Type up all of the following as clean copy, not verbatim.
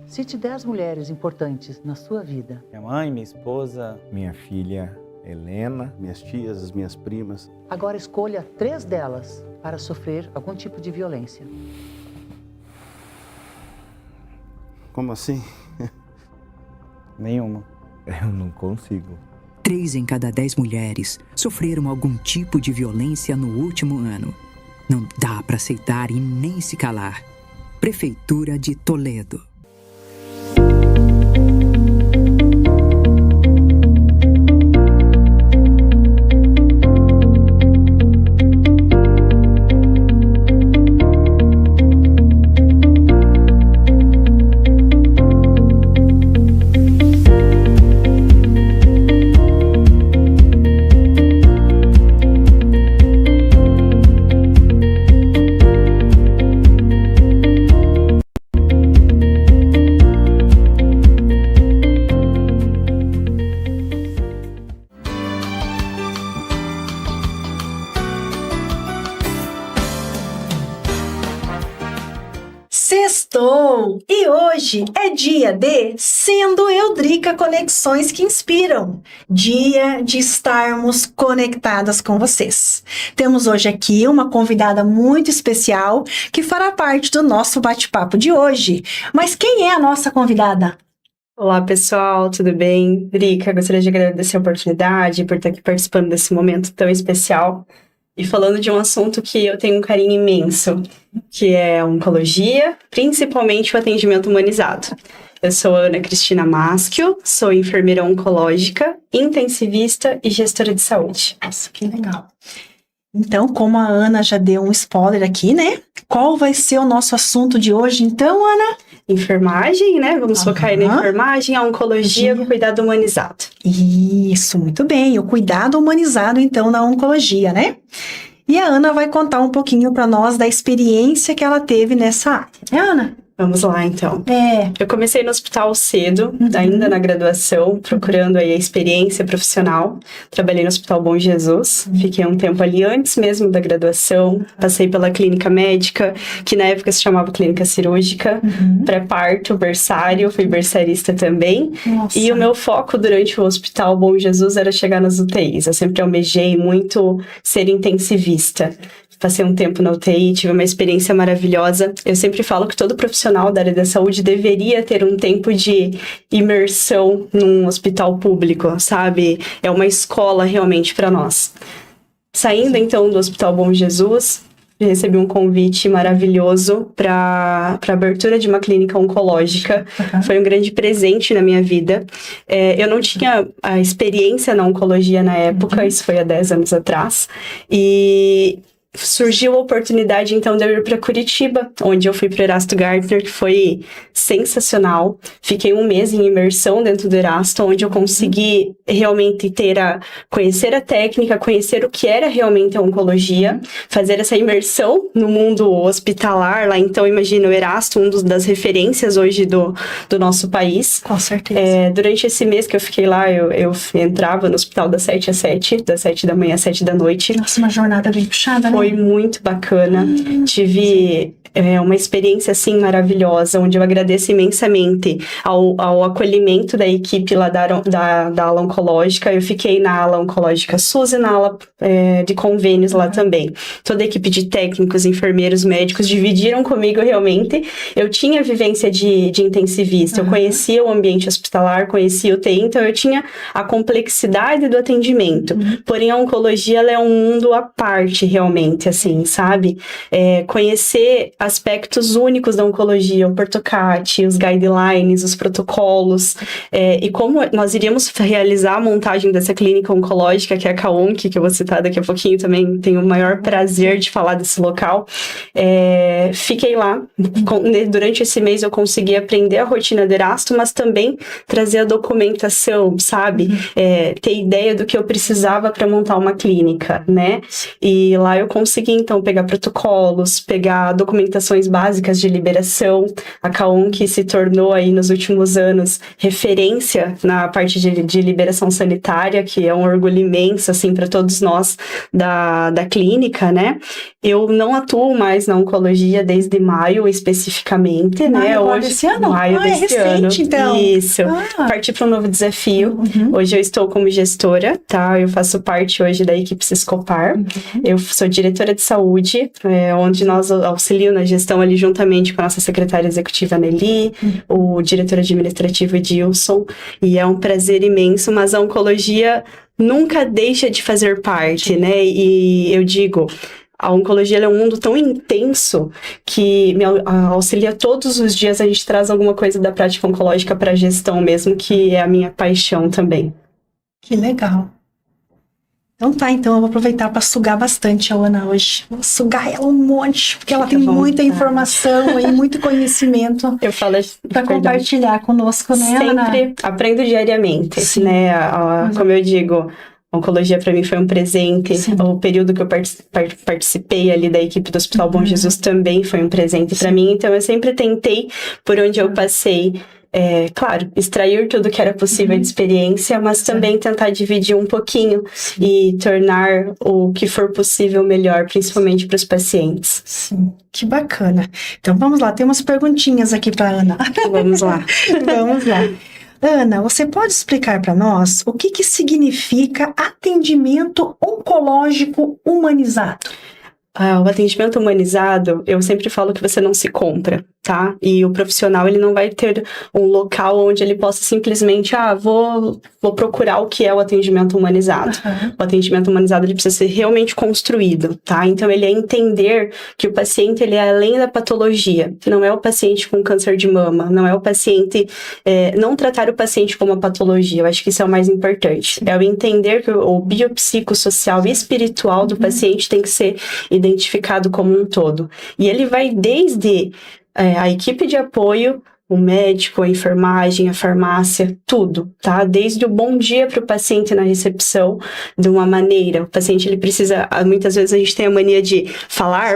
Cite 10 mulheres importantes na sua vida. Minha mãe, minha esposa, minha filha Helena, minhas tias, as minhas primas. Agora escolha 3 delas para sofrer algum tipo de violência. Como assim? nenhuma. Eu não consigo. 3 em cada 10 mulheres sofreram algum tipo de violência no último ano. Não dá para aceitar e nem se calar. Prefeitura de Toledo. Sextou! E hoje é dia de Sendo Eudrica Conexões que Inspiram. Dia de estarmos conectadas com vocês. Temos hoje aqui uma convidada muito especial que fará parte do nosso bate-papo de hoje. Mas quem é a nossa convidada? Olá pessoal, tudo bem? Drica, gostaria de agradecer a oportunidade por estar aqui participando desse momento tão especial. E falando de um assunto que eu tenho um carinho imenso, que é a oncologia, principalmente o atendimento humanizado. Eu sou Ana Cristina Maschio, sou enfermeira oncológica, intensivista e gestora de saúde. Nossa, que legal! Então, como a Ana já deu um spoiler aqui, né? Qual vai ser o nosso assunto de hoje, então, Ana? Enfermagem, né? Vamos focar aí na enfermagem, a oncologia, o cuidado humanizado. Isso, muito bem. O cuidado humanizado, então, na oncologia, né? E a Ana vai contar um pouquinho para nós da experiência que ela teve nessa área. Né, Ana? Vamos lá, então. É. Eu comecei no hospital cedo, ainda na graduação, procurando aí a experiência profissional. Trabalhei no Hospital Bom Jesus, fiquei um tempo ali antes mesmo da graduação. Passei pela clínica médica, que na época se chamava clínica cirúrgica, pré-parto, berçário, fui berçarista também. Nossa. E o meu foco durante o Hospital Bom Jesus era chegar nas UTIs. Eu sempre almejei muito ser intensivista. Passei um tempo na UTI, tive uma experiência maravilhosa. Eu sempre falo que todo profissional da área da saúde deveria ter um tempo de imersão num hospital público, sabe? É uma escola realmente para nós. Saindo então do Hospital Bom Jesus, recebi um convite maravilhoso para a abertura de uma clínica oncológica. Foi um grande presente na minha vida. Eu não tinha a experiência na oncologia na época, isso foi há 10 anos atrás. E surgiu a oportunidade, então, de eu ir para Curitiba, onde eu fui para o Erasto Gartner, que foi sensacional. Fiquei um mês em imersão dentro do Erasto, onde eu consegui realmente conhecer a técnica, conhecer o que era realmente a oncologia, fazer essa imersão no mundo hospitalar. Lá, então, imagina o Erasto, das referências hoje do nosso país. Com certeza. Durante esse mês que eu fiquei lá, eu entrava no hospital das 7 às 7, das 7 da manhã às 7 da noite. Nossa, uma jornada bem puxada, né? Foi muito bacana. Tive uma experiência, assim, maravilhosa, onde eu agradeço imensamente ao acolhimento da equipe lá da ala oncológica. Eu fiquei na ala oncológica SUS e na ala de convênios lá também. Toda a equipe de técnicos, enfermeiros, médicos dividiram comigo realmente. Eu tinha vivência de intensivista, eu conhecia o ambiente hospitalar, conhecia o UTI, então eu tinha a complexidade do atendimento. Porém, a oncologia, ela é um mundo à parte, realmente, assim, sabe? Conhecer aspectos únicos da oncologia, o PortoCat, os guidelines, os protocolos, e como nós iríamos realizar a montagem dessa clínica oncológica, que é a CAONC, que eu vou citar daqui a pouquinho, também tenho o maior prazer de falar desse local. Fiquei lá, durante esse mês eu consegui aprender a rotina do Erasto, mas também trazer a documentação, sabe? Ter ideia do que eu precisava para montar uma clínica, né? E lá eu consegui, então, pegar protocolos, pegar documentação orientações básicas de liberação. A Kaon, que se tornou aí nos últimos anos referência na parte de liberação sanitária, que é um orgulho imenso, assim, para todos nós da clínica, né? Eu não atuo mais na oncologia desde maio, especificamente, né? Hoje, desse ano? Maio desse ano. Então. Isso. Parti para um novo desafio. Hoje eu estou como gestora, tá? Eu faço parte hoje da equipe Siscopar. Eu sou diretora de saúde, onde nós auxilio na gestão ali juntamente com a nossa secretária executiva Nelly, o diretor administrativo Edilson, e é um prazer imenso, mas a oncologia nunca deixa de fazer parte, né? E eu digo, a oncologia é um mundo tão intenso que me auxilia todos os dias. A gente traz alguma coisa da prática oncológica para a gestão mesmo, que é a minha paixão também. Que legal. Então tá, então eu vou aproveitar para sugar bastante a Ana hoje. Vou sugar ela um monte, porque ela tem muita informação e muito conhecimento. Eu falo para compartilhar conosco, né, Ana? Sempre aprendo diariamente, né? Como eu digo, a oncologia para mim foi um presente. O período que eu participei ali da equipe do Hospital Bom Jesus também foi um presente para mim. Então eu sempre tentei, por onde eu passei, claro, extrair tudo que era possível de experiência, mas também tentar dividir um pouquinho e tornar o que for possível melhor, principalmente para os pacientes. Sim, que bacana. Então vamos lá, tem umas perguntinhas aqui para Ana. Vamos lá. Vamos lá. Ana, você pode explicar para nós o que significa atendimento oncológico humanizado? O atendimento humanizado, eu sempre falo que você não se compra, tá? E o profissional, ele não vai ter um local onde ele possa simplesmente, vou procurar o que é o atendimento humanizado. O atendimento humanizado, ele precisa ser realmente construído, tá? Então, ele é entender que o paciente, ele é além da patologia. Não é o paciente com câncer de mama, não é o paciente, não tratar o paciente como uma patologia. Eu acho que isso é o mais importante. É o entender que o biopsicossocial e espiritual do paciente tem que ser identificado como um todo. E ele vai desde a equipe de apoio, o médico, a enfermagem, a farmácia, tudo, tá? Desde o bom dia para o paciente na recepção, de uma maneira. O paciente, ele precisa, muitas vezes a gente tem a mania de falar,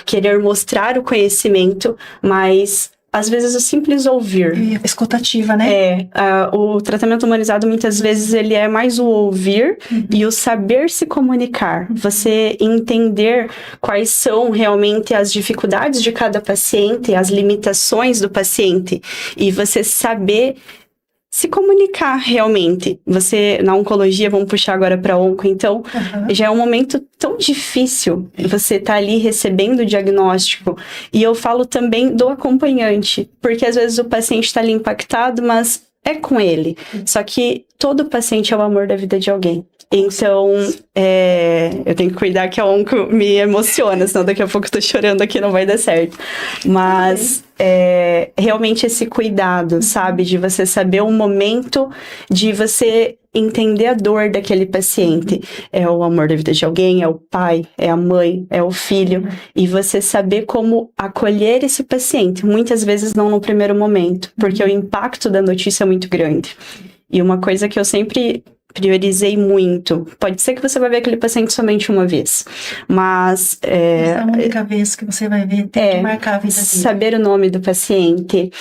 querer mostrar o conhecimento, mas às vezes o simples ouvir. Escutativa, né? O tratamento humanizado, muitas vezes, ele é mais o ouvir e o saber se comunicar. Você entender quais são realmente as dificuldades de cada paciente, as limitações do paciente, e você saber se comunicar realmente. Você, na oncologia, vamos puxar agora para onco, então, já é um momento tão difícil você tá ali recebendo o diagnóstico. E eu falo também do acompanhante, porque às vezes o paciente está ali impactado, mas é com ele. Só que todo paciente é o amor da vida de alguém. Então, eu tenho que cuidar que a onco me emociona, senão daqui a pouco eu tô chorando aqui, não vai dar certo. Mas, realmente esse cuidado, sabe? De você saber o momento de você entender a dor daquele paciente. É o amor da vida de alguém, é o pai, é a mãe, é o filho. E você saber como acolher esse paciente. Muitas vezes não no primeiro momento, porque o impacto da notícia é muito grande. E uma coisa que eu sempre priorizei muito, pode ser que você vai ver aquele paciente somente uma vez, mas essa única vez que você vai ver, tem que marcar a vida dele. Saber o nome do paciente,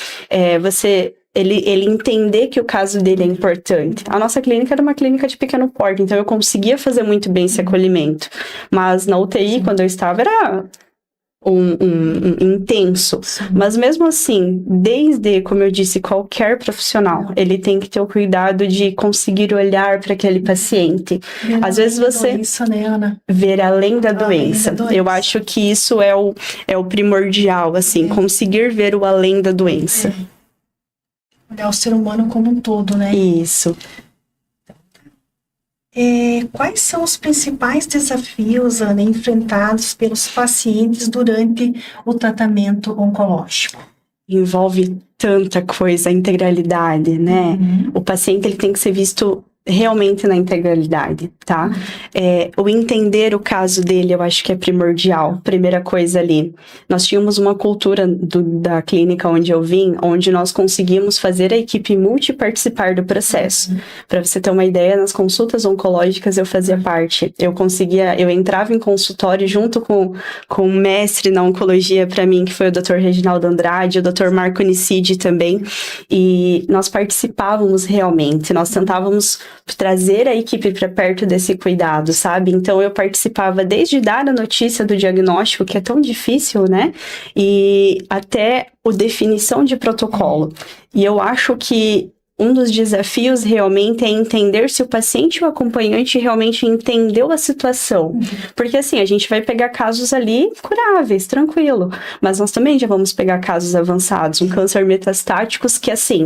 ele entender que o caso dele é importante. A nossa clínica era uma clínica de pequeno porte, então eu conseguia fazer muito bem esse acolhimento, mas na UTI, quando eu estava, era intenso. Mas mesmo assim, desde, como eu disse, qualquer profissional, ele tem que ter o cuidado de conseguir olhar para aquele paciente. Às vezes você doença, né, Ana? Ver além da doença. Eu acho que isso é o primordial, assim, conseguir ver o além da doença. Olhar o ser humano como um todo, né? Isso. Quais são os principais desafios, Ana, enfrentados pelos pacientes durante o tratamento oncológico? Envolve tanta coisa, a integralidade, né? O paciente, ele tem que ser visto realmente na integralidade, tá? O entender o caso dele, eu acho que é primordial. Primeira coisa ali, nós tínhamos uma cultura da clínica onde eu vim, onde nós conseguimos fazer a equipe multiparticipar do processo. Para você ter uma ideia, nas consultas oncológicas eu fazia parte. Eu entrava em consultório junto com um mestre na oncologia para mim, que foi o Dr. Reginaldo Andrade, o Dr. Marco Nicide também, e nós participávamos realmente, nós tentávamos trazer a equipe para perto desse cuidado, sabe? Então eu participava desde dar a notícia do diagnóstico, que é tão difícil, né? E até a definição de protocolo. E eu acho que um dos desafios realmente é entender se o paciente e o acompanhante realmente entendeu a situação. Porque assim, a gente vai pegar casos ali curáveis, tranquilo. Mas nós também já vamos pegar casos avançados, um câncer metastáticos que assim,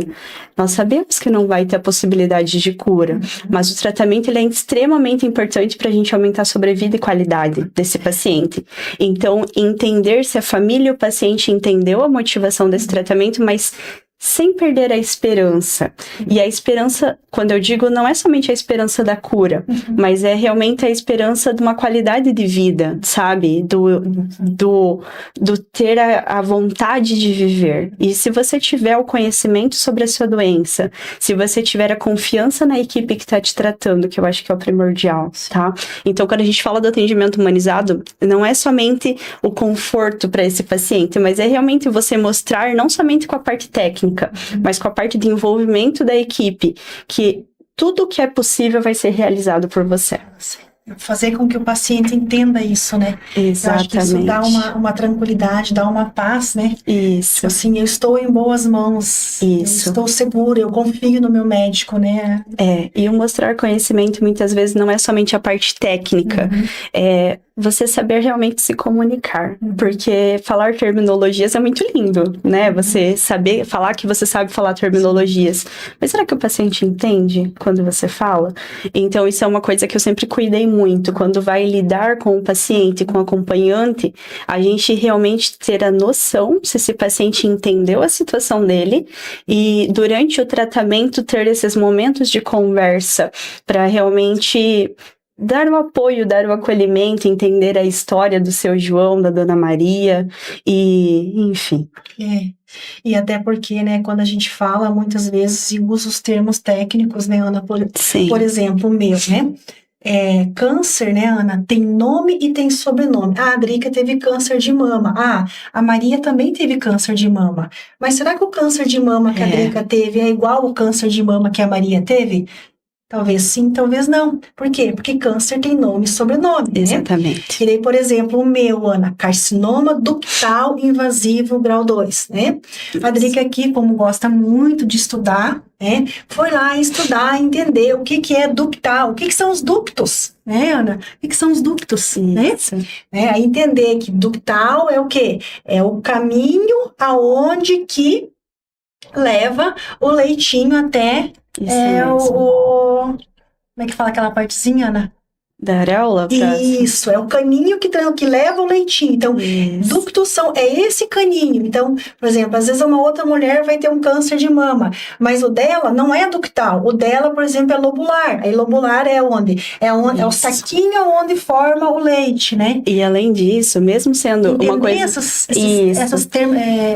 nós sabemos que não vai ter a possibilidade de cura. Mas o tratamento ele é extremamente importante para a gente aumentar a sobrevida e qualidade desse paciente. Então, entender se a família e o paciente entendeu a motivação desse tratamento, mas sem perder a esperança. E a esperança, quando eu digo, não é somente a esperança da cura, mas é realmente a esperança de uma qualidade de vida, sabe? Do ter a vontade de viver. E se você tiver o conhecimento sobre a sua doença, se você tiver a confiança na equipe que está te tratando, que eu acho que é o primordial, tá? Então, quando a gente fala do atendimento humanizado, não é somente o conforto para esse paciente, mas é realmente você mostrar, não somente com a parte técnica, mas com a parte de envolvimento da equipe, que tudo que é possível vai ser realizado por você. Fazer com que o paciente entenda isso, né? Exatamente. Eu acho que isso dá uma tranquilidade, dá uma paz, né? Isso. Assim, eu estou em boas mãos. Isso. Eu estou segura, eu confio no meu médico, né? E o mostrar conhecimento muitas vezes não é somente a parte técnica, é você saber realmente se comunicar, porque falar terminologias é muito lindo, né? Você saber falar que você sabe falar terminologias, mas será que o paciente entende quando você fala? Então isso é uma coisa que eu sempre cuidei muito, quando vai lidar com o paciente, com o acompanhante, a gente realmente ter a noção se esse paciente entendeu a situação dele e durante o tratamento ter esses momentos de conversa para realmente dar o apoio, dar o acolhimento, entender a história do seu João, da Dona Maria, e enfim. E até porque, né, quando a gente fala, muitas vezes usa os termos técnicos, né, Ana? Por exemplo, o meu, né? Câncer, né, Ana, tem nome e tem sobrenome. A Drica teve câncer de mama. A Maria também teve câncer de mama. Mas será que o câncer de mama que a Drica teve é igual ao câncer de mama que a Maria teve? Talvez sim, talvez não. Por quê? Porque câncer tem nome e sobrenome, né? Exatamente. E daí, por exemplo, o meu, Ana, carcinoma ductal invasivo grau 2, né? A Drica aqui, como gosta muito de estudar, né? Foi lá estudar, entender o que é ductal, o que são os ductos, né, Ana? O que são os ductos, né? Aí entender que ductal é o quê? É o caminho aonde que leva o leitinho até como é que fala aquela partezinha, Ana? Da areola? Isso, é o caninho que leva o leitinho. Então, ductos é esse caninho. Então, por exemplo, às vezes uma outra mulher vai ter um câncer de mama, mas o dela não é ductal. O dela, por exemplo, é lobular. Aí lobular é onde? É o saquinho onde forma o leite, né? E além disso, mesmo sendo entender uma coisa... esses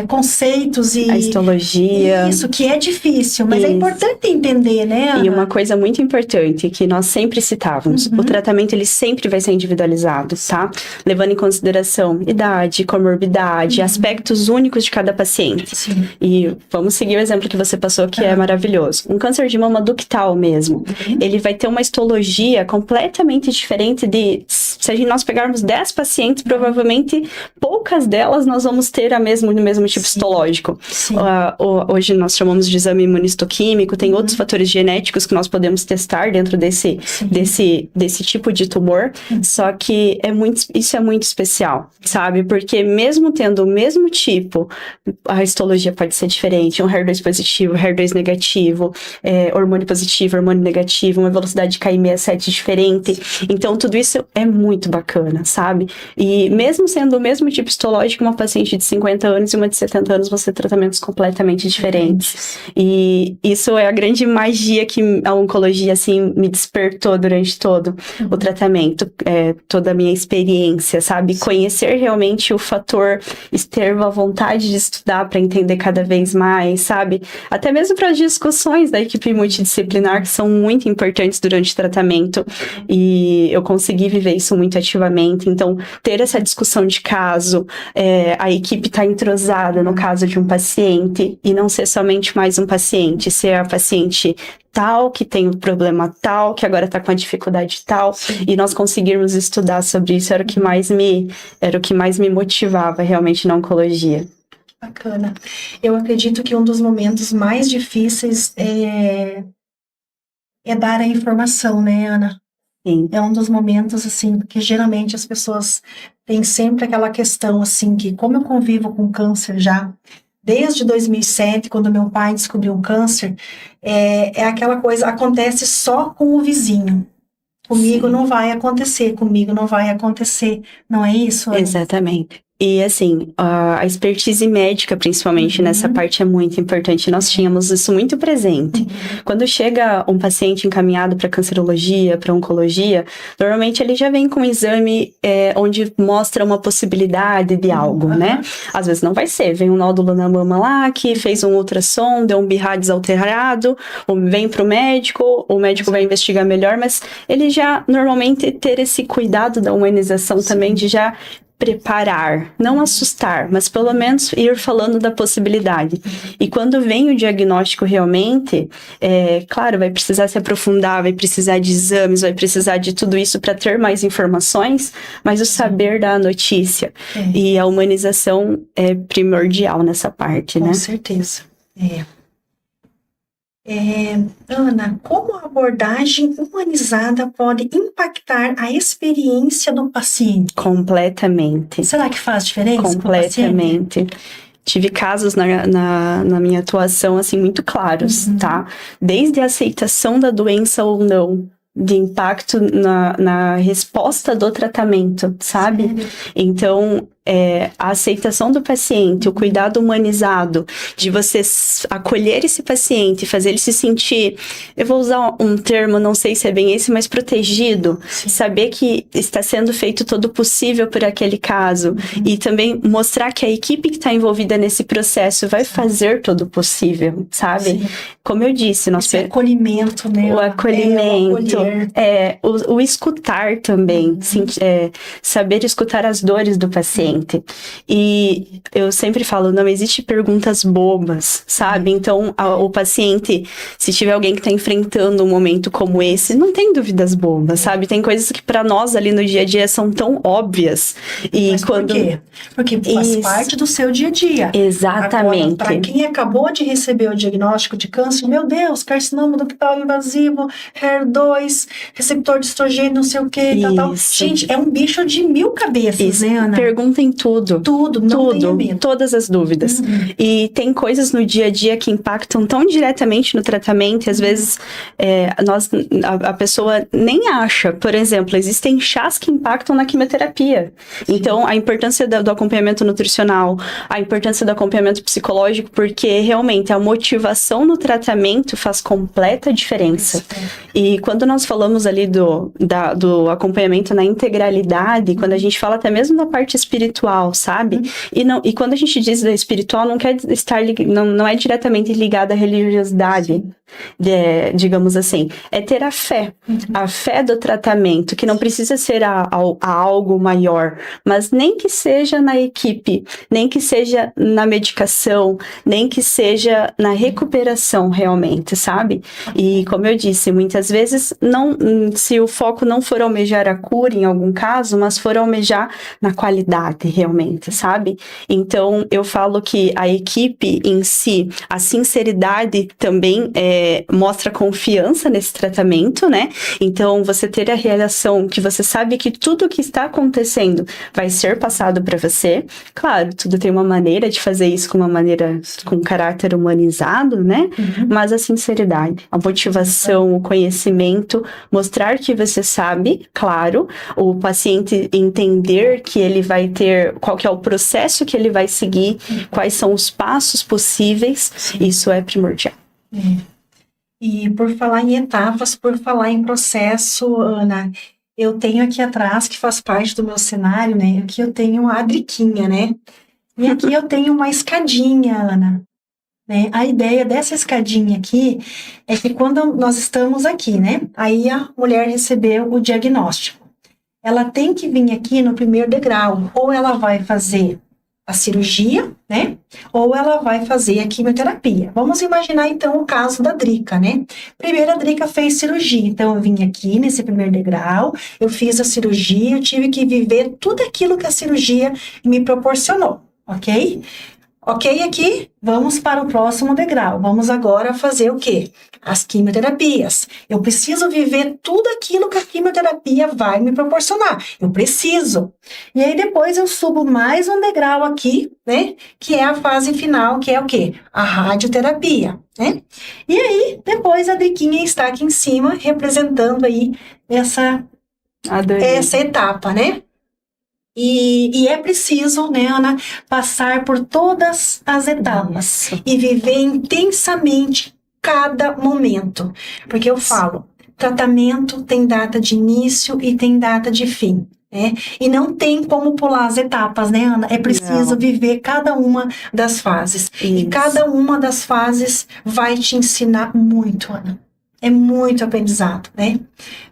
conceitos e... A histologia. Isso, que é difícil, mas é importante entender, né, Ana? E uma coisa muito importante, que nós sempre citávamos, o tratamento ele sempre vai ser individualizado, tá? Levando em consideração idade, comorbidade, aspectos únicos de cada paciente. Sim. E vamos seguir o exemplo que você passou, que é maravilhoso. Um câncer de mama ductal mesmo, ele vai ter uma histologia completamente diferente de... Se nós pegarmos 10 pacientes, provavelmente poucas delas nós vamos ter o mesmo tipo histológico. Hoje nós chamamos de exame imunistoquímico, tem outros fatores genéticos que nós podemos testar dentro desse tipo tipo de tumor, só que isso é muito especial, sabe? Porque mesmo tendo o mesmo tipo, a histologia pode ser diferente, um HER2 positivo, HER2 negativo, hormônio positivo, hormônio negativo, uma velocidade de Ki67 diferente. Então, tudo isso é muito bacana, sabe? E mesmo sendo o mesmo tipo histológico, uma paciente de 50 anos e uma de 70 anos vão ser tratamentos completamente diferentes. E isso é a grande magia que a oncologia, assim, me despertou durante todo o tratamento, toda a minha experiência, sabe? Conhecer realmente o fator, ter a vontade de estudar para entender cada vez mais, sabe? Até mesmo para as discussões da equipe multidisciplinar, que são muito importantes durante o tratamento, e eu consegui viver isso muito ativamente. Então, ter essa discussão de caso, a equipe tá entrosada no caso de um paciente, e não ser somente mais um paciente, ser a paciente tal, que tem um problema tal, que agora tá com a dificuldade tal, e nós conseguirmos estudar sobre isso era o que mais me motivava realmente na oncologia. Bacana. Eu acredito que um dos momentos mais difíceis é dar a informação, né, Ana? Sim. É um dos momentos, assim, porque geralmente as pessoas têm sempre aquela questão, assim, que como eu convivo com câncer já desde 2007, quando meu pai descobriu um câncer, é aquela coisa, acontece só com o vizinho. Comigo Sim. não vai acontecer, comigo não vai acontecer. Não é isso, Ana? Exatamente. E assim, a expertise médica, principalmente nessa parte, é muito importante. Nós tínhamos isso muito presente. Quando chega um paciente encaminhado para cancerologia, para oncologia, normalmente ele já vem com um exame onde mostra uma possibilidade de algo, né? Às vezes não vai ser. Vem um nódulo na mama lá, que fez um ultrassom, deu um BIRADS alterado, vem para o médico vai investigar melhor, mas ele já, normalmente, ter esse cuidado da humanização também, de já preparar, não assustar, mas pelo menos ir falando da possibilidade. E quando vem o diagnóstico realmente, claro, vai precisar se aprofundar, vai precisar de exames, vai precisar de tudo isso para ter mais informações, mas o saber da notícia e a humanização é primordial nessa parte, né? Com certeza. Ana, como a abordagem humanizada pode impactar a experiência do paciente? Completamente. Será que faz diferença? Completamente. Tive casos na minha atuação, assim, muito claros, tá? Desde a aceitação da doença ou não, de impacto na resposta do tratamento, sabe? Sério? Então, a aceitação do paciente, o cuidado humanizado, de você acolher esse paciente, fazer ele se sentir, eu vou usar um termo, não sei se é bem esse, mas protegido, saber que está sendo feito todo o possível por aquele caso, e também mostrar que a equipe que está envolvida nesse processo vai fazer todo o possível, sabe? Como eu disse, Esse acolhimento, né? O acolhimento, o escutar também, saber escutar as dores do paciente. E eu sempre falo, não existe perguntas bobas, sabe? Então, o paciente, se tiver alguém que está enfrentando um momento como esse, não tem dúvidas bobas, sabe? Tem coisas que para nós ali no dia a dia são tão óbvias. E mas por quê? Porque faz parte do seu dia a dia. Exatamente. Para quem acabou de receber o diagnóstico de câncer, meu Deus, carcinoma ductal invasivo, HER2, receptor de estrogênio, não sei o que, tal. Gente, é um bicho de 1000 cabeças, né, Ana? Perguntem tudo. Tudo, não tenha medo. Todas as dúvidas. E tem coisas no dia a dia que impactam tão diretamente no tratamento, e às vezes a pessoa nem acha. Por exemplo, existem chás que impactam na quimioterapia. Então, a importância do acompanhamento nutricional, a importância do acompanhamento psicológico, porque realmente a motivação no tratamento faz completa diferença. E quando nós falamos ali do acompanhamento na integralidade, quando a gente fala até mesmo da parte espiritual, sabe? E quando a gente diz da espiritual, não quer estar não é diretamente ligada à religiosidade, digamos assim. É ter a fé do tratamento, que não precisa ser a algo maior, mas nem que seja na equipe, nem que seja na medicação, nem que seja na recuperação realmente, sabe? E como eu disse, muitas vezes, se o foco não for almejar a cura em algum caso, mas for almejar na qualidade, verdade, realmente, sabe? Então, eu falo que a equipe em si, a sinceridade também mostra confiança nesse tratamento, né? Então, você ter a realização que você sabe que tudo que está acontecendo vai ser passado para você. Claro, tudo tem uma maneira de fazer isso com uma maneira, com caráter humanizado, né? Mas a sinceridade, a motivação, o conhecimento, mostrar que você sabe, claro, o paciente entender que ele vai ter, qual que é o processo que ele vai seguir, quais são os passos possíveis, isso é primordial. E por falar em etapas, por falar em processo, Ana, eu tenho aqui atrás, que faz parte do meu cenário, né? Aqui eu tenho a Driquinha, né? E aqui eu tenho uma escadinha, Ana. Né? A ideia dessa escadinha aqui é que quando nós estamos aqui, né? Aí a mulher recebeu o diagnóstico. Ela tem que vir aqui no primeiro degrau. Ou ela vai fazer a cirurgia, né? Ou ela vai fazer a quimioterapia. Vamos imaginar, então, o caso da Drica, né? Primeiro, a Drica fez cirurgia. Então, eu vim aqui nesse primeiro degrau, eu fiz a cirurgia, eu tive que viver tudo aquilo que a cirurgia me proporcionou, ok? Ok aqui? Vamos para o próximo degrau. Vamos agora fazer o quê? As quimioterapias. Eu preciso viver tudo aquilo que a quimioterapia vai me proporcionar. Eu preciso. E aí depois eu subo mais um degrau aqui, né? Que é a fase final, que é o quê? A radioterapia, né? E aí, depois a Driquinha está aqui em cima, representando aí essa etapa, né? E é preciso, né, Ana, passar por todas as etapas e viver intensamente cada momento. Porque eu falo, tratamento tem data de início e tem data de fim, né? E não tem como pular as etapas, né, Ana? É preciso viver cada uma das fases. Isso. E cada uma das fases vai te ensinar muito, Ana. É muito aprendizado, né?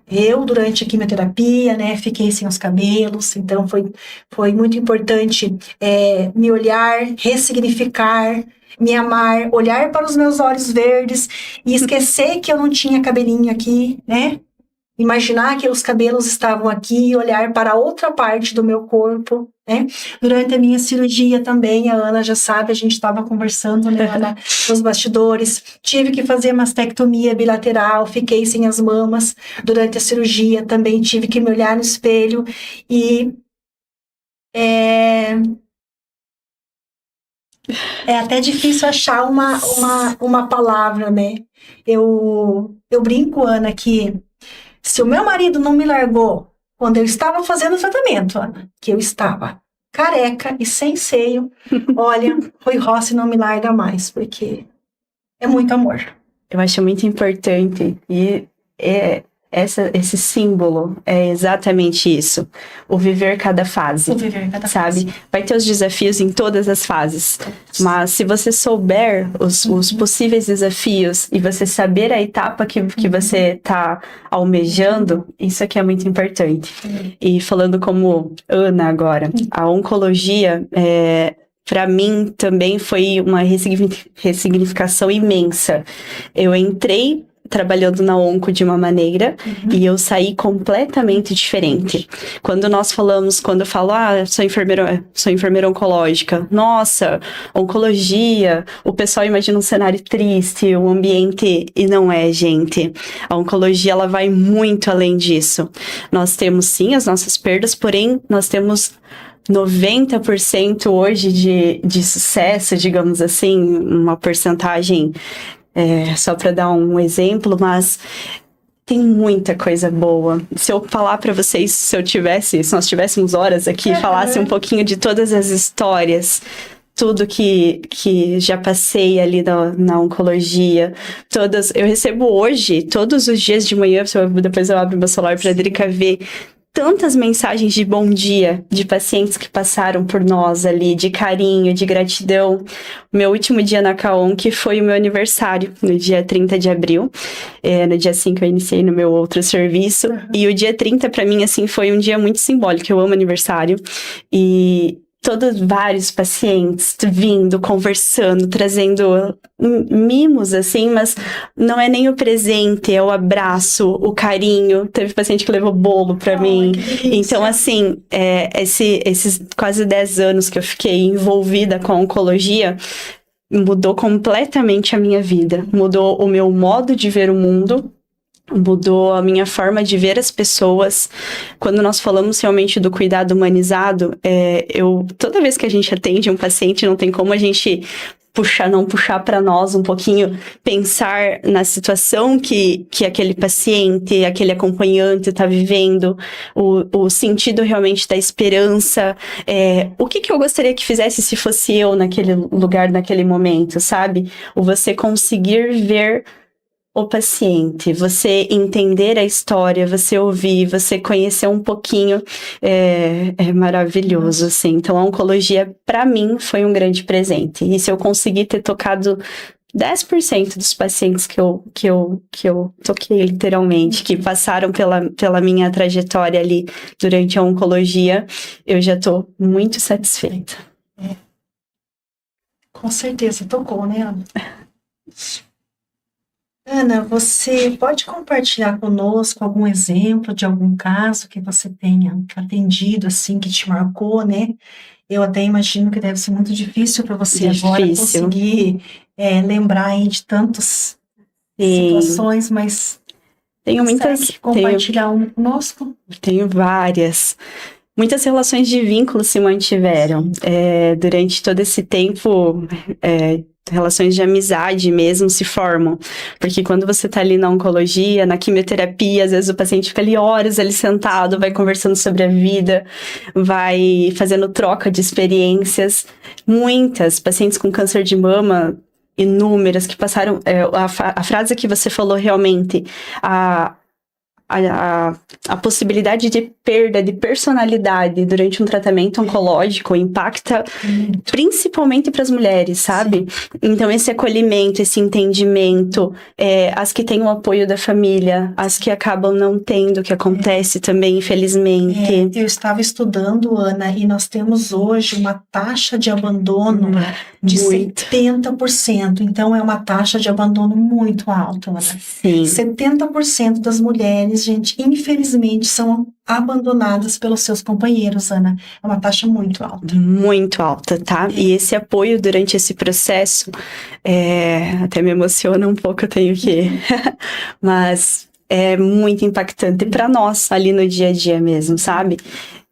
Eu, durante a quimioterapia, né, fiquei sem os cabelos, então foi muito importante me olhar, ressignificar, me amar, olhar para os meus olhos verdes e esquecer que eu não tinha cabelinho aqui, né? Imaginar que os cabelos estavam aqui e olhar para outra parte do meu corpo, né? Durante a minha cirurgia também, a Ana já sabe, a gente estava conversando, né, Ana, nos bastidores. Tive que fazer mastectomia bilateral, fiquei sem as mamas. Durante a cirurgia também tive que me olhar no espelho e é até difícil achar uma palavra, né? Eu brinco, Ana, que se o meu marido não me largou quando eu estava fazendo o tratamento, Ana, que eu estava careca e sem seio, olha, Rui Rossi não me larga mais, porque é muito amor. Eu acho muito importante e esse símbolo é exatamente isso. O viver cada fase. O viver cada fase. Vai ter os desafios em todas as fases. Mas se você souber os possíveis desafios e você saber a etapa que você está almejando, isso aqui é muito importante. E falando como Ana agora, a oncologia para mim também foi uma ressignificação imensa. Eu entrei trabalhando na onco de uma maneira e eu saí completamente diferente. Quando eu falo, sou enfermeira oncológica, nossa, oncologia, o pessoal imagina um cenário triste, um ambiente, e não é, gente. A oncologia, ela vai muito além disso. Nós temos, sim, as nossas perdas, porém, nós temos 90% hoje de sucesso, digamos assim, uma porcentagem só para dar um exemplo, mas tem muita coisa boa. Se eu falar para vocês, se nós tivéssemos horas aqui, falasse um pouquinho de todas as histórias, tudo que já passei ali na oncologia, eu recebo hoje, todos os dias de manhã, depois eu abro meu celular para a Drica ver tantas mensagens de bom dia, de pacientes que passaram por nós ali, de carinho, de gratidão. Meu último dia na CAON, que foi o meu aniversário, no dia 30 de abril. No dia 5 eu iniciei no meu outro serviço. E o dia 30, para mim, assim, foi um dia muito simbólico. Eu amo aniversário. E todos vários pacientes vindo, conversando, trazendo mimos, assim, mas não é nem o presente, é o abraço, o carinho. Teve paciente que levou bolo pra mim. Então, assim, esses quase 10 anos que eu fiquei envolvida com a oncologia, mudou completamente a minha vida. Mudou o meu modo de ver o mundo, mudou a minha forma de ver as pessoas. Quando nós falamos realmente do cuidado humanizado, toda vez que a gente atende um paciente, não tem como a gente não puxar para nós um pouquinho, pensar na situação que aquele paciente, aquele acompanhante está vivendo, o sentido realmente da esperança, o que eu gostaria que fizesse se fosse eu naquele lugar, naquele momento, sabe? O você conseguir ver o paciente, você entender a história, você ouvir, você conhecer um pouquinho, é maravilhoso, assim. Então, a oncologia, para mim, foi um grande presente. E se eu conseguir ter tocado 10% dos pacientes que eu toquei, literalmente, que passaram pela minha trajetória ali durante a oncologia, eu já tô muito satisfeita. Com certeza, tocou, né, Ana? Ana, você pode compartilhar conosco algum exemplo de algum caso que você tenha atendido, assim, que te marcou, né? Eu até imagino que deve ser muito difícil para você agora conseguir lembrar aí de tantas situações, mas tenho muitas. Compartilhar um conosco? Tenho várias. Muitas relações de vínculo se mantiveram durante todo esse tempo. Relações de amizade mesmo se formam, porque quando você tá ali na oncologia, na quimioterapia, às vezes o paciente fica ali horas ali sentado, vai conversando sobre a vida, vai fazendo troca de experiências. Muitas pacientes com câncer de mama, inúmeras, que passaram, a frase que você falou realmente, a possibilidade de perda de personalidade durante um tratamento oncológico impacta principalmente para as mulheres, sabe? Sim. Então, esse acolhimento, esse entendimento, as que têm o apoio da família, as que acabam não tendo, que acontece também, infelizmente. Eu estava estudando, Ana, e nós temos hoje uma taxa de abandono de 70%. Então, é uma taxa de abandono muito alta, Ana. Sim. 70% das mulheres, gente, infelizmente, são abandonadas pelos seus companheiros, Ana. É uma taxa muito alta. Muito alta, tá? E esse apoio durante esse processo, até me emociona um pouco, eu tenho que... Mas é muito impactante para nós, ali no dia a dia mesmo, sabe?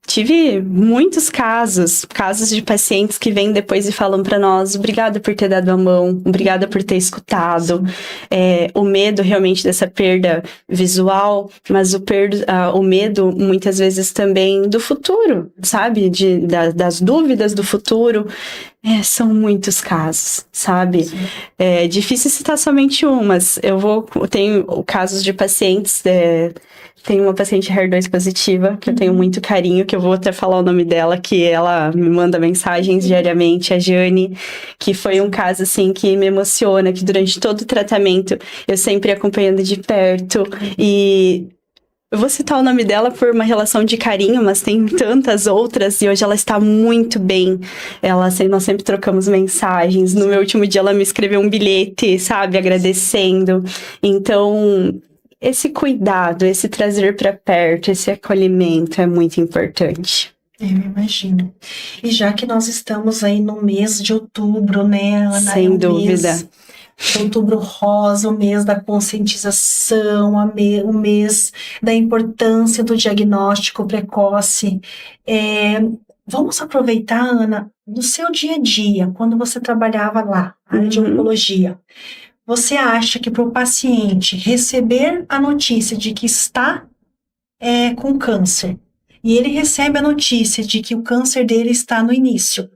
Tive muitos casos de pacientes que vêm depois e falam para nós: obrigada por ter dado a mão, obrigada por ter escutado. O medo realmente dessa perda visual, mas o medo muitas vezes também do futuro, sabe? Das dúvidas do futuro. São muitos casos, sabe? É difícil citar somente um, mas eu tenho casos de pacientes... Tem uma paciente HER2 positiva, que eu tenho muito carinho, que eu vou até falar o nome dela, que ela me manda mensagens diariamente, a Jane, que foi um caso, assim, que me emociona, que durante todo o tratamento, eu sempre acompanhando de perto, e eu vou citar o nome dela por uma relação de carinho, mas tem tantas outras, e hoje ela está muito bem. Nós sempre trocamos mensagens, no meu último dia ela me escreveu um bilhete, sabe, agradecendo. Então... esse cuidado, esse trazer para perto, esse acolhimento é muito importante. Eu imagino. E já que nós estamos aí no mês de outubro, né, Ana? Sem dúvida. Outubro rosa, o mês da conscientização, o mês da importância do diagnóstico precoce. Vamos aproveitar, Ana, no seu dia a dia, quando você trabalhava lá, na área de oncologia. Você acha que para o paciente receber a notícia de que está com câncer, e ele recebe a notícia de que o câncer dele está no início,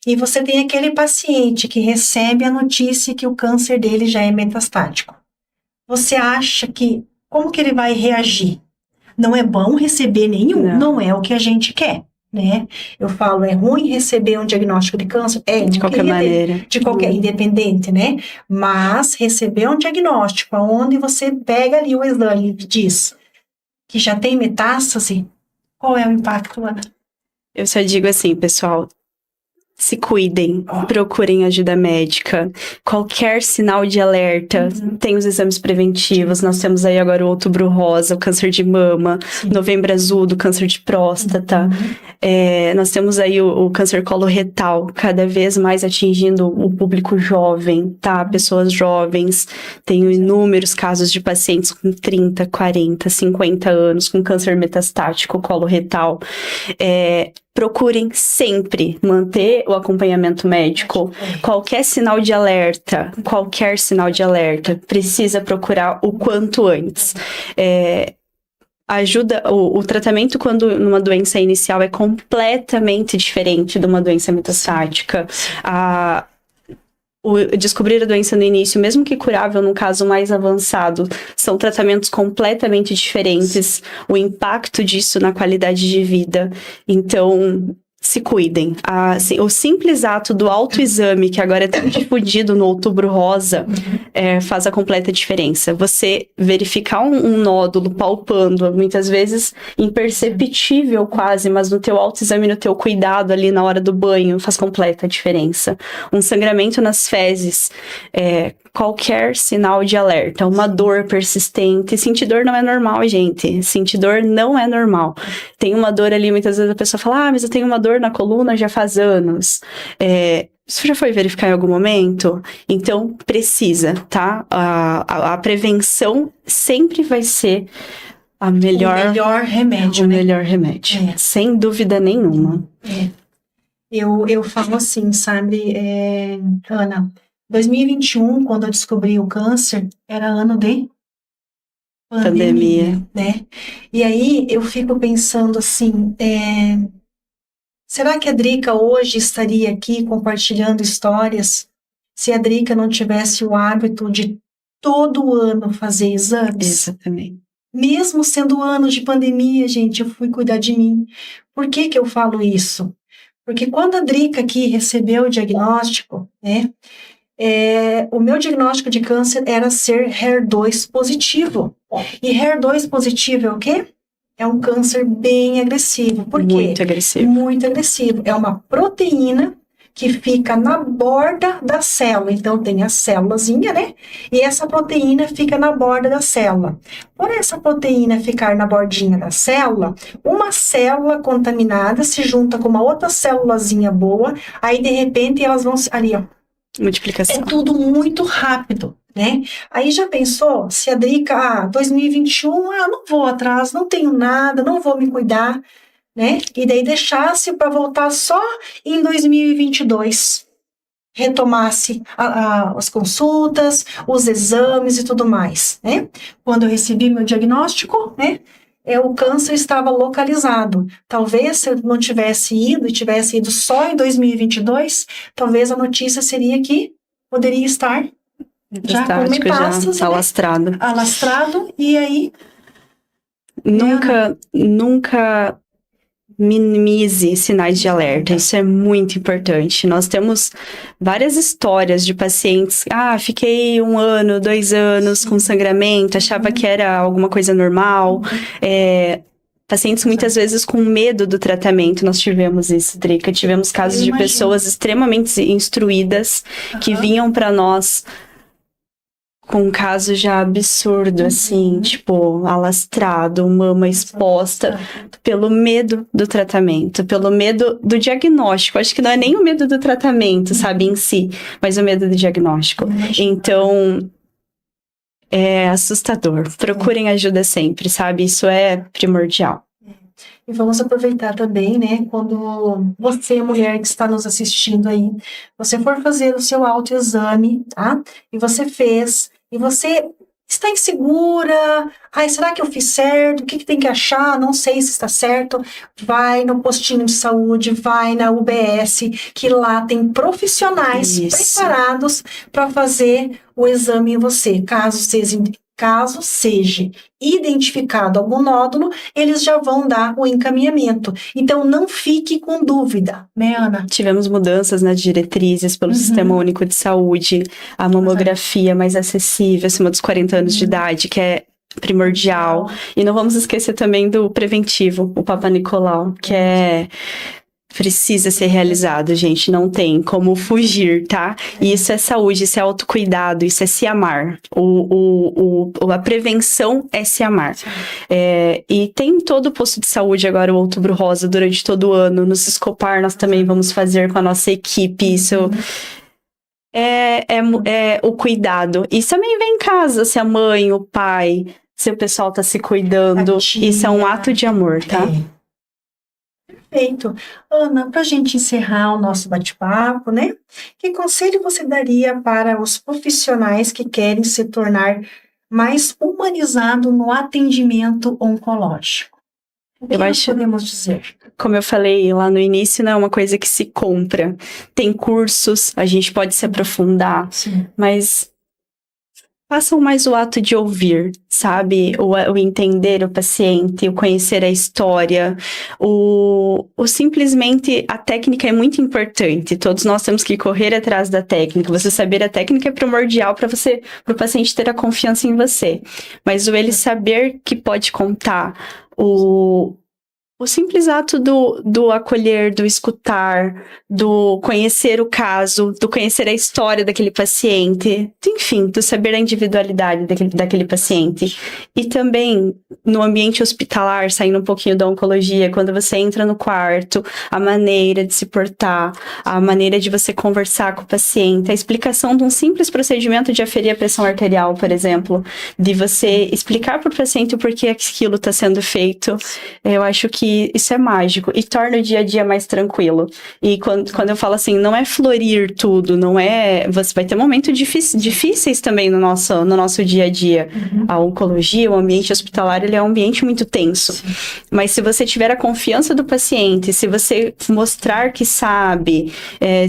e você tem aquele paciente que recebe a notícia que o câncer dele já é metastático, você acha que, como que ele vai reagir? Não é bom receber nenhum, não é o que a gente quer. Né? Eu falo, é ruim receber um diagnóstico de câncer? De qualquer maneira. De qualquer, independente, né? Mas receber um diagnóstico onde você pega ali o exame e diz que já tem metástase, qual é o impacto, Ana? Eu só digo assim, pessoal, Se cuidem, procurem ajuda médica. Qualquer sinal de alerta, tem os exames preventivos. Nós temos aí agora o Outubro Rosa, o câncer de mama, Novembro Azul, do câncer de próstata. Nós temos aí o câncer coloretal, cada vez mais atingindo o público jovem, tá? Pessoas jovens. Tenho inúmeros casos de pacientes com 30, 40, 50 anos, com câncer metastático coloretal. Procurem sempre manter o acompanhamento médico. Qualquer sinal de alerta, precisa procurar o quanto antes. Ajuda, o tratamento quando numa doença inicial é completamente diferente de uma doença metastática. Descobrir a doença no início, mesmo que curável no caso mais avançado, são tratamentos completamente diferentes. O impacto disso na qualidade de vida. Então, se cuidem. O simples ato do autoexame, que agora é tão difundido no Outubro Rosa, faz a completa diferença. Você verificar um nódulo palpando, muitas vezes imperceptível quase, mas no teu autoexame, no teu cuidado ali na hora do banho, faz completa diferença. Um sangramento nas fezes, qualquer sinal de alerta, uma dor persistente. Sentir dor não é normal, gente. Sentir dor não é normal. Tem uma dor ali, muitas vezes a pessoa fala, mas eu tenho uma dor na coluna já faz anos. Isso já foi verificar em algum momento? Então, precisa, tá? A prevenção sempre vai ser o melhor remédio, né? O melhor remédio, sem dúvida nenhuma. Eu falo assim, sabe, Ana, 2021, quando eu descobri o câncer, era ano de pandemia, né? E aí eu fico pensando assim, será que a Drica hoje estaria aqui compartilhando histórias se a Drica não tivesse o hábito de todo ano fazer exames? Exatamente. Mesmo sendo anos de pandemia, gente, eu fui cuidar de mim. Por que que eu falo isso? Porque quando a Drica aqui recebeu o diagnóstico, né? O meu diagnóstico de câncer era ser HER2 positivo. E HER2 positivo é o quê? É um câncer bem agressivo. Por quê? Muito agressivo. Muito agressivo. É uma proteína que fica na borda da célula. Então, tem a célulazinha, né? E essa proteína fica na borda da célula. Por essa proteína ficar na bordinha da célula, uma célula contaminada se junta com uma outra célulazinha boa, aí, de repente, elas vão ali, ó. Multiplicação. É tudo muito rápido, né? Aí já pensou, se a Drica, 2021, não vou atrás, não tenho nada, não vou me cuidar, né? E daí deixasse para voltar só em 2022. Retomasse as consultas, os exames e tudo mais, né? Quando eu recebi meu diagnóstico, né? O câncer estava localizado. Talvez se eu não tivesse ido e tivesse ido só em 2022, talvez a notícia seria que poderia estar já com metástase, já alastrado. Né? Alastrado, e aí... Nunca minimize sinais de alerta, isso é muito importante. Nós temos várias histórias de pacientes, fiquei 1 ano, 2 anos com sangramento, achava que era alguma coisa normal, pacientes muitas vezes com medo do tratamento. Nós tivemos isso, Drica, tivemos casos de pessoas extremamente instruídas que vinham para nós com um caso já absurdo, assim, tipo, alastrado, mama exposta, pelo medo do tratamento, pelo medo do diagnóstico. Acho que não é nem o medo do tratamento, sabe, em si, mas o medo do diagnóstico. Então, é assustador. Procurem ajuda sempre, sabe? Isso é primordial. E vamos aproveitar também, né, quando você, mulher que está nos assistindo aí, você for fazer o seu autoexame, tá? E você fez, e você está insegura, será que eu fiz certo? O que tem que achar? Não sei se está certo. Vai no postinho de saúde, vai na UBS, que lá tem profissionais preparados para fazer o exame em você, caso seja identificado algum nódulo, eles já vão dar o encaminhamento. Então, não fique com dúvida, né, Ana? Tivemos mudanças nas diretrizes pelo Sistema Único de Saúde, a mamografia mais acessível, acima dos 40 anos de idade, que é primordial. E não vamos esquecer também do preventivo, o Papa Nicolau, que é precisa ser realizado, gente. Não tem como fugir, tá? E isso é saúde, isso é autocuidado, isso é se amar. A prevenção é se amar. E tem todo o posto de saúde agora, o Outubro Rosa, durante todo o ano. No Siscopar, nós também vamos fazer com a nossa equipe. Isso é o cuidado. Isso também vem em casa, se a mãe, o pai, se o pessoal tá se cuidando. Isso é um ato de amor, tá? Perfeito. Ana, para a gente encerrar o nosso bate-papo, né? Que conselho você daria para os profissionais que querem se tornar mais humanizado no atendimento oncológico? O que nós podemos dizer? Como eu falei lá no início, não é uma coisa que se compra. Tem cursos, a gente pode se aprofundar, Sim. mas façam mais o ato de ouvir, sabe? O entender o paciente, o conhecer a história, o simplesmente a técnica é muito importante. Todos nós temos que correr atrás da técnica. Você saber a técnica é primordial para o paciente ter a confiança em você. Mas ele saber que pode contar, o simples ato do acolher, do escutar, do conhecer o caso, do conhecer a história daquele paciente, enfim, do saber a individualidade daquele paciente. E também, no ambiente hospitalar, saindo um pouquinho da oncologia, quando você entra no quarto, a maneira de se portar, a maneira de você conversar com o paciente, a explicação de um simples procedimento de aferir a pressão arterial, por exemplo, de você explicar para o paciente o porquê aquilo está sendo feito, eu acho que isso é mágico e torna o dia a dia mais tranquilo. E quando eu falo assim, não é florir tudo, não é... Você vai ter momentos difíceis também no nosso dia a dia. A oncologia, o ambiente hospitalar, ele é um ambiente muito tenso. Sim. Mas se você tiver a confiança do paciente, se você mostrar que sabe,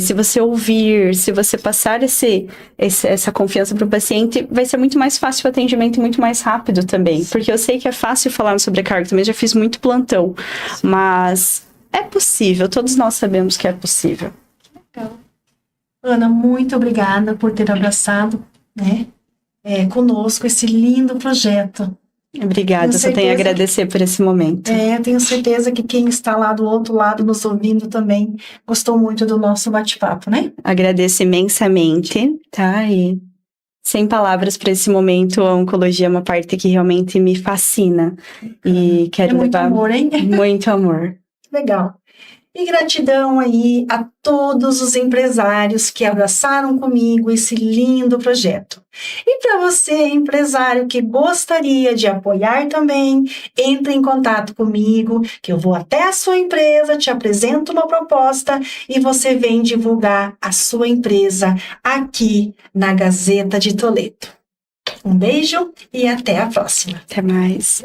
se você ouvir, se você passar essa confiança para o paciente, vai ser muito mais fácil o atendimento e muito mais rápido também. Porque eu sei que é fácil falar no sobrecarga, também já fiz muito plantão. Mas é possível, todos nós sabemos que é possível. Legal. Ana, muito obrigada por ter abraçado, né, conosco esse lindo projeto. Obrigada, só tenho a agradecer por esse momento. Eu tenho certeza que quem está lá do outro lado nos ouvindo também gostou muito do nosso bate-papo, né? Agradeço imensamente, tá? E sem palavras para esse momento, a oncologia é uma parte que realmente me fascina. E quero muito levar amor, hein? Muito amor. Legal. E gratidão aí a todos os empresários que abraçaram comigo esse lindo projeto. E para você, empresário que gostaria de apoiar também, entre em contato comigo, que eu vou até a sua empresa, te apresento uma proposta e você vem divulgar a sua empresa aqui na Gazeta de Toledo. Um beijo e até a próxima. Até mais.